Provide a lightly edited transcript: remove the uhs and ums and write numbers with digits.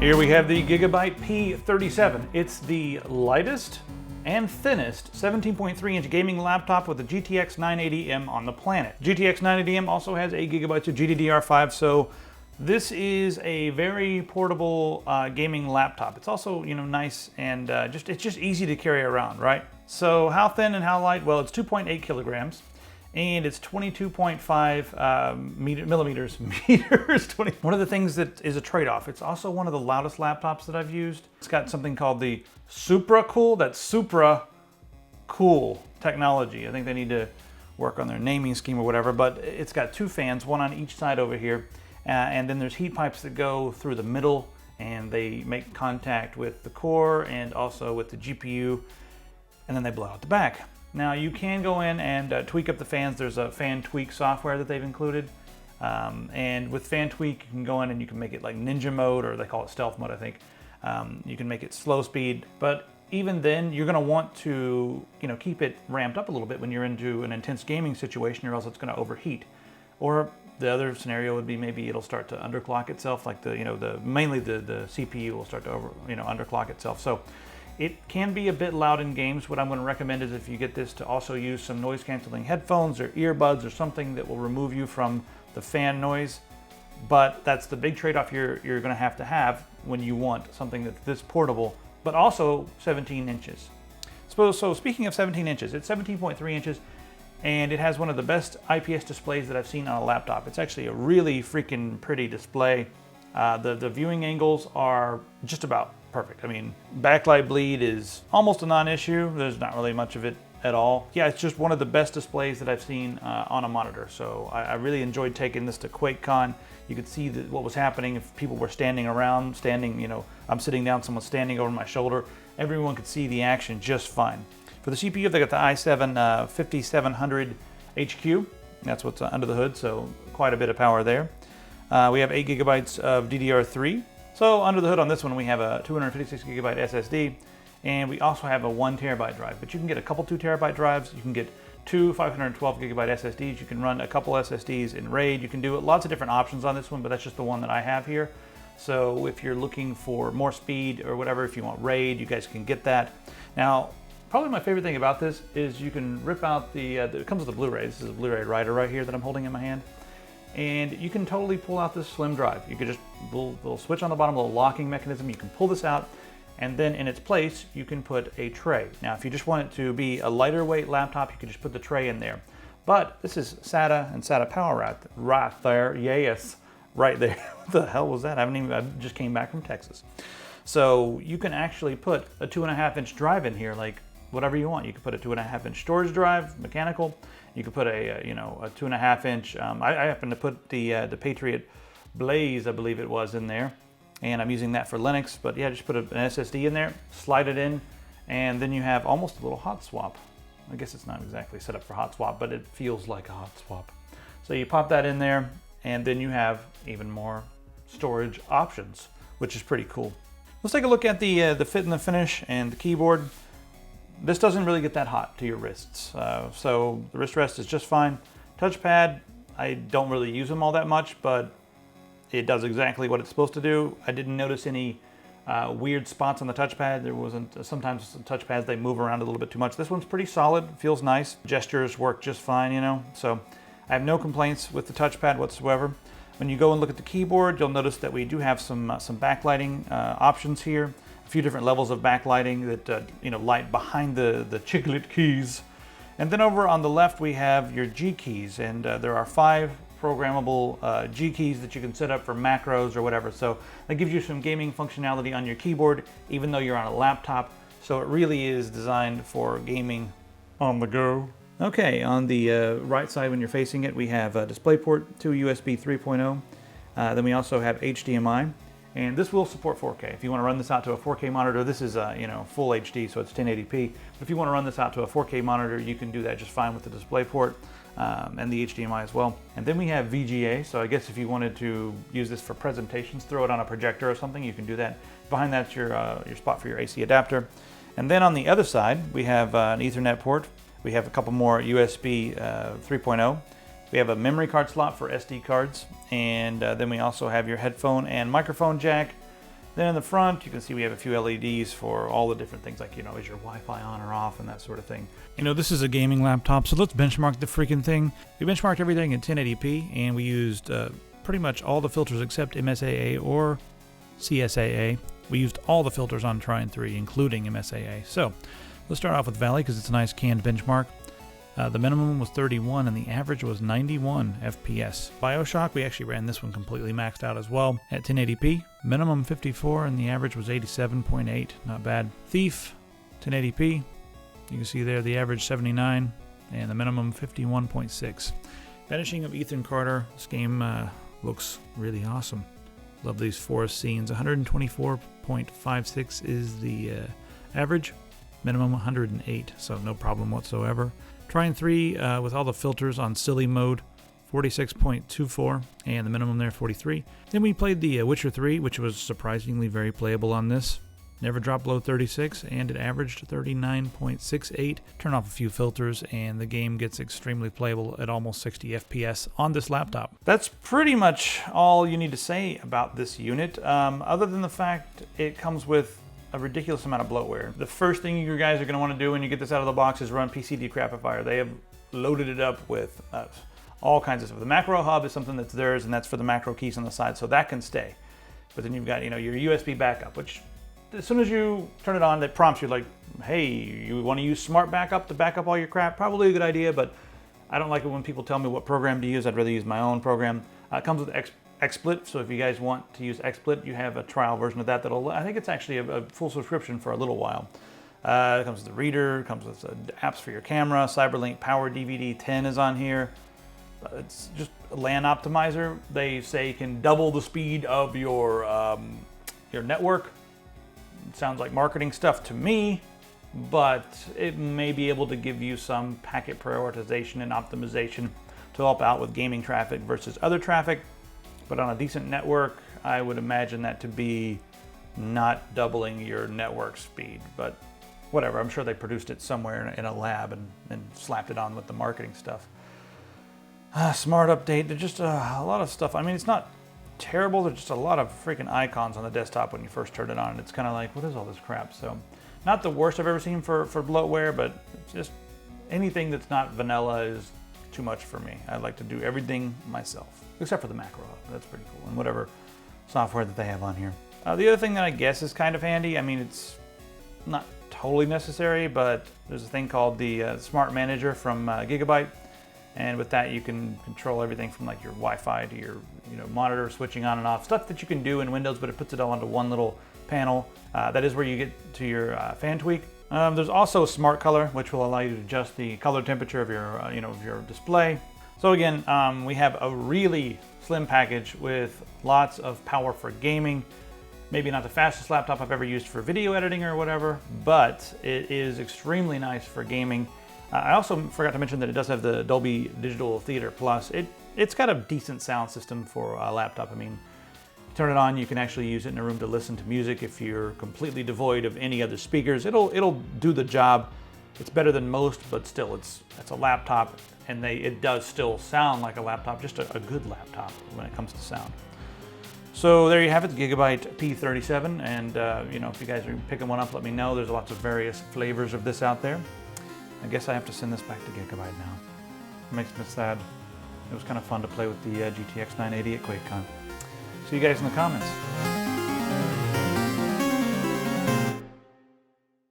Here we have the Gigabyte P37. It's the lightest and thinnest 17.3-inch gaming laptop with a GTX 980M on the planet. GTX 980M also has 8 gigabytes of GDDR5, so this is a very portable gaming laptop. It's also, nice and it's just easy to carry around, right? So how thin and how light? Well, it's 2.8 kilograms. And it's 22.5 millimeters. One of the things that is a trade-off, it's also one of the loudest laptops that I've used. It's got something called the Supra Cool, that's Supra Cool technology. I think they need to work on their naming scheme or whatever, but it's got 2 fans, one on each side over here. And then there's heat pipes that go through the middle and they make contact with the core and also with the GPU, and then they blow out the back. Now you can go in and tweak up the fans. There's a fan tweak software that they've included. And with fan tweak, you can go in and you can make it like ninja mode, or they call it stealth mode, I think. You can make it slow speed, but even then you're gonna want to keep it ramped up a little bit when you're into an intense gaming situation, or else it's gonna overheat. Or the other scenario would be maybe it'll start to underclock itself, like mainly the CPU will start to underclock itself. So it can be a bit loud in games. What I'm going to recommend is if you get this to also use some noise canceling headphones or earbuds or something that will remove you from the fan noise. But that's the big trade-off you're going to have when you want something that's this portable, but also 17 inches. So speaking of 17 inches, it's 17.3 inches, and it has one of the best IPS displays that I've seen on a laptop. It's actually a really freaking pretty display. The viewing angles are just about perfect. I mean, backlight bleed is almost a non-issue. There's not really much of it at all. Yeah, it's just one of the best displays that I've seen on a monitor. So I really enjoyed taking this to QuakeCon. You could see what was happening if people were standing around, I'm sitting down, someone's standing over my shoulder. Everyone could see the action just fine. For the CPU, they got the i7 5700 HQ. That's what's under the hood, so quite a bit of power there. We have 8 gigabytes of DDR3. So under the hood on this one, we have a 256 gigabyte SSD, and we also have a 1 terabyte drive. But you can get a couple 2 terabyte drives. You can get 2 512 gigabyte SSDs. You can run a couple SSDs in RAID. You can do lots of different options on this one, but that's just the one that I have here. So if you're looking for more speed or whatever, if you want RAID, you guys can get that. Now, probably my favorite thing about this is you can rip out it comes with a Blu-ray. This is a Blu-ray writer right here that I'm holding in my hand. And you can totally pull out this slim drive. You could just, little switch on the bottom, little locking mechanism. You can pull this out, and then in its place, you can put a tray. Now, if you just want it to be a lighter weight laptop, you can just put the tray in there. But this is SATA and SATA power right there. Yes, right there. What the hell was that? I just came back from Texas. So you can actually put a 2.5-inch drive in here, like whatever you want. You could put a 2.5-inch storage drive, mechanical. You could put a 2.5-inch. I happen to put the Patriot Blaze, I believe it was, in there, and I'm using that for Linux. But yeah, just put an SSD in there, slide it in, and then you have almost a little hot swap. I guess it's not exactly set up for hot swap, but it feels like a hot swap. So you pop that in there, and then you have even more storage options, which is pretty cool. Let's take a look at the fit and the finish and the keyboard. This doesn't really get that hot to your wrists, so the wrist rest is just fine. Touchpad, I don't really use them all that much, but it does exactly what it's supposed to do. I didn't notice any weird spots on the touchpad. There wasn't. Sometimes touchpads, they move around a little bit too much. This one's pretty solid, feels nice. Gestures work just fine, so I have no complaints with the touchpad whatsoever. When you go and look at the keyboard, you'll notice that we do have some backlighting options here. A few different levels of backlighting that light behind the chiclet keys. And then over on the left we have your G keys, and there are 5 programmable G keys that you can set up for macros or whatever. So that gives you some gaming functionality on your keyboard, even though you're on a laptop. So it really is designed for gaming on the go. Okay, on the right side when you're facing it, we have a DisplayPort to USB 3.0. Then we also have HDMI. And this will support 4K. If you want to run this out to a 4K monitor, this is full HD, so it's 1080p. But if you want to run this out to a 4K monitor, you can do that just fine with the DisplayPort and the HDMI as well. And then we have VGA, so I guess if you wanted to use this for presentations, throw it on a projector or something, you can do that. Behind that's your spot for your AC adapter. And then on the other side, we have an Ethernet port. We have a couple more USB 3.0. We have a memory card slot for SD cards, and then we also have your headphone and microphone jack. Then in the front, you can see we have a few LEDs for all the different things, like, you know, is your Wi-Fi on or off and that sort of thing. You know, this is a gaming laptop, so let's benchmark the freaking thing. We benchmarked everything in 1080p, and we used pretty much all the filters except MSAA or CSAA. We used all the filters on Trine 3, including MSAA. So let's start off with Valley, because it's a nice canned benchmark. The minimum was 31 and the average was 91 FPS. Bioshock, we actually ran this one completely maxed out as well at 1080p. Minimum 54 and the average was 87.8, not bad. Thief, 1080p. You can see there the average 79 and the minimum 51.6. Finishing of Ethan Carter. This game looks really awesome. Love these forest scenes. 124.56 is the average. Minimum 108, so no problem whatsoever. Trine 3 with all the filters on silly mode, 46.24, and the minimum there 43. Then we played the Witcher 3, which was surprisingly very playable on this. Never dropped below 36, and it averaged 39.68. Turn off a few filters, and the game gets extremely playable at almost 60 FPS on this laptop. That's pretty much all you need to say about this unit, other than the fact it comes with a ridiculous amount of bloatware. The first thing you guys are going to want to do when you get this out of the box is run PC Decrapifier. They have loaded it up with all kinds of stuff. The macro hub is something that's theirs, and that's for the macro keys on the side, so that can stay. But then you've got, you know, your USB backup, which as soon as you turn it on, it prompts you like, hey, you want to use Smart Backup to back up all your crap? Probably a good idea, but I don't like it when people tell me what program to use. I'd rather use my own program. It comes with XSplit, so if you guys want to use XSplit, you have a trial version of that that'll, I think it's actually a full subscription for a little while. It comes with the reader, it comes with apps for your camera, Cyberlink Power DVD 10 is on here. It's just a LAN optimizer. They say can double the speed of your network. It sounds like marketing stuff to me, but it may be able to give you some packet prioritization and optimization to help out with gaming traffic versus other traffic. But on a decent network, I would imagine that to be not doubling your network speed. But whatever, I'm sure they produced it somewhere in a lab and slapped it on with the marketing stuff. Smart update, there's just a lot of stuff. I mean, it's not terrible, there's just a lot of freaking icons on the desktop when you first turn it on. And it's kind of like, what is all this crap? So, not the worst I've ever seen for bloatware, but just anything that's not vanilla is too much for me. I like to do everything myself, except for the macro hub. That's pretty cool, and whatever software that they have on here. The other thing that I guess is kind of handy, I mean, it's not totally necessary, but there's a thing called the Smart Manager from Gigabyte, and with that you can control everything from like your Wi-Fi to your monitor switching on and off, stuff that you can do in Windows, but it puts it all into one little panel. That is where you get to your fan tweak. There's also Smart Color, which will allow you to adjust the color temperature of your, of your display. So again, we have a really slim package with lots of power for gaming. Maybe not the fastest laptop I've ever used for video editing or whatever, but it is extremely nice for gaming. I also forgot to mention that it does have the Dolby Digital Theater Plus. It's got a decent sound system for a laptop. I mean, turn it on, you can actually use it in a room to listen to music if you're completely devoid of any other speakers. It'll do the job. It's better than most, but still, it's a laptop, and it does still sound like a laptop, just a good laptop when it comes to sound. So there you have it, the Gigabyte P37, and if you guys are picking one up, let me know. There's lots of various flavors of this out there. I guess I have to send this back to Gigabyte now. It makes me sad. It was kind of fun to play with the GTX 980 at QuakeCon. See you guys in the comments.